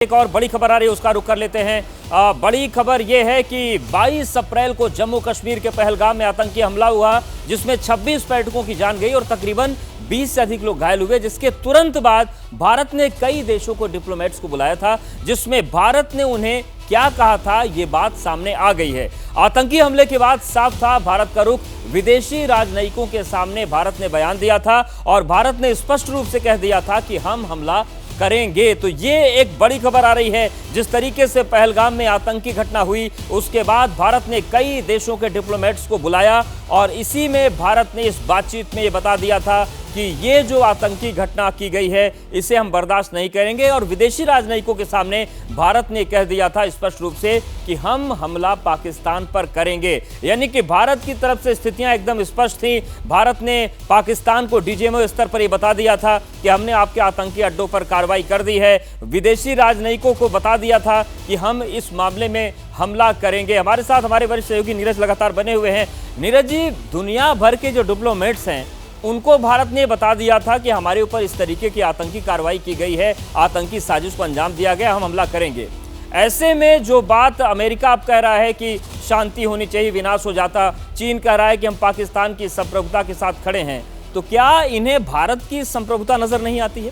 एक और बड़ी खबर आ रही है, उसका रुख कर लेते हैं। बड़ी खबर यह है कि 22 अप्रैल को जम्मू कश्मीर के पहलगाम में आतंकी हमला हुआ, जिसमें 26 पर्यटकों की जान गई और तकरीबन 20 से अधिक लोग घायल हुए। जिसके तुरंत बाद भारत ने कई देशों को डिप्लोमेट्स को बुलाया था, जिसमें भारत ने उन्हें क्या कहा था, ये बात सामने आ गई है। आतंकी हमले के बाद साफ था भारत का रुख। विदेशी राजनयिकों के सामने भारत ने बयान दिया था और भारत ने स्पष्ट रूप से कह दिया था कि हम हमला करेंगे। तो ये एक बड़ी खबर आ रही है। जिस तरीके से पहलगाम में आतंकी घटना हुई, उसके बाद भारत ने कई देशों के डिप्लोमेट्स को बुलाया और इसी में भारत ने इस बातचीत में ये बता दिया था कि ये जो आतंकी घटना की गई है, इसे हम बर्दाश्त नहीं करेंगे। और विदेशी राजनयिकों के सामने भारत ने कह दिया था स्पष्ट रूप से कि हम हमला पाकिस्तान पर करेंगे। यानी कि भारत की तरफ से स्थितियां एकदम स्पष्ट थी। भारत ने पाकिस्तान को डीजीएमओ स्तर पर यह बता दिया था कि हमने आपके आतंकी अड्डों पर कार्रवाई कर दी है। विदेशी राजनयिकों को बता दिया था कि हम इस मामले में हमला करेंगे। हमारे साथ हमारे वरिष्ठ सहयोगी नीरज लगातार बने हुए हैं। नीरज जी, दुनिया भर के जो डिप्लोमेट्स हैं, उनको भारत ने बता दिया था कि हमारे ऊपर इस तरीके की आतंकी कार्रवाई की गई है, आतंकी साजिश को अंजाम दिया गया, हम हमला करेंगे। ऐसे में जो बात अमेरिका अब कह रहा है कि शांति होनी चाहिए, विनाश हो जाता, चीन कह रहा है कि हम पाकिस्तान की संप्रभुता के साथ खड़े हैं, तो क्या इन्हें भारत की संप्रभुता नजर नहीं आती है?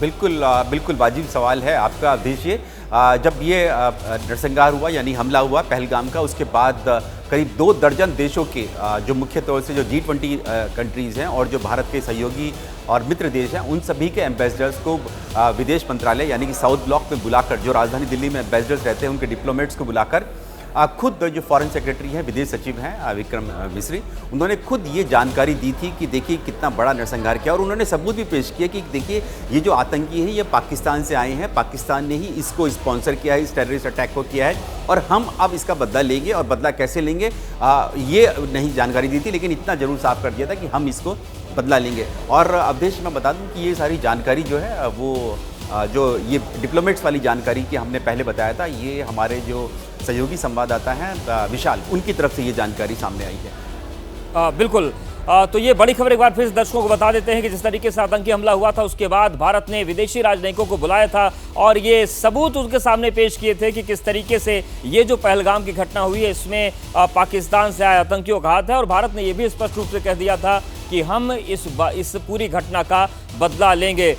बिल्कुल वाजिब सवाल है आपका। देखिए, जब ये नरसंहार हुआ यानी हमला हुआ पहलगाम का, उसके बाद करीब 2 दर्जन देशों के जो मुख्य तौर से जो G20 कंट्रीज़ हैं और जो भारत के सहयोगी और मित्र देश हैं, उन सभी के एम्बेसडर्स को विदेश मंत्रालय यानी कि साउथ ब्लॉक में बुलाकर, जो राजधानी दिल्ली में एम्बेसडर्स रहते हैं, उनके डिप्लोमेट्स को बुलाकर खुद जो फॉरेन सेक्रेटरी हैं, विदेश सचिव हैं विक्रम मिस्री, उन्होंने खुद ये जानकारी दी थी कि देखिए कितना बड़ा नरसंहार किया। और उन्होंने सबूत भी पेश किया कि देखिए ये जो आतंकी हैं, ये पाकिस्तान से आए हैं, पाकिस्तान ने ही इसको स्पॉन्सर किया है, इस टेररिस्ट अटैक को किया है और हम अब इसका बदला लेंगे। और बदला कैसे लेंगे ये नहीं जानकारी दी थी, लेकिन इतना जरूर साफ कर दिया था कि हम इसको बदला लेंगे। और अवधेश, मैं बता दूं कि ये सारी जानकारी जो है वो जो ये डिप्लोमेट्स वाली जानकारी की हमने पहले बताया था, ये हमारे जो सहयोगी संवाददाता हैं विशाल, उनकी तरफ से ये जानकारी सामने आई है। बिल्कुल। तो ये बड़ी खबर एक बार फिर दर्शकों को बता देते हैं कि जिस तरीके से आतंकी हमला हुआ था, उसके बाद भारत ने विदेशी राजनयिकों को बुलाया था और ये सबूत उनके सामने पेश किए थे कि किस तरीके से ये जो पहलगाम की घटना हुई है, इसमें पाकिस्तान से आए आतंकियों का हाथ है। और भारत ने ये भी स्पष्ट रूप से कह दिया था कि हम इस पूरी घटना का बदला लेंगे।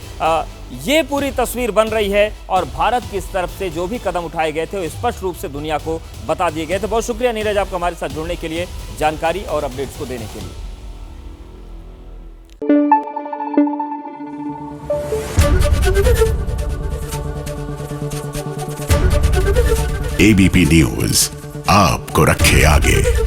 ये पूरी तस्वीर बन रही है और भारत की इस तरफ से जो भी कदम उठाए गए थे, वो स्पष्ट रूप से दुनिया को बता दिए गए थे। बहुत शुक्रिया नीरज, आपका हमारे साथ जुड़ने के लिए, जानकारी और अपडेट्स को देने के लिए। एबीपी न्यूज आपको रखे आगे।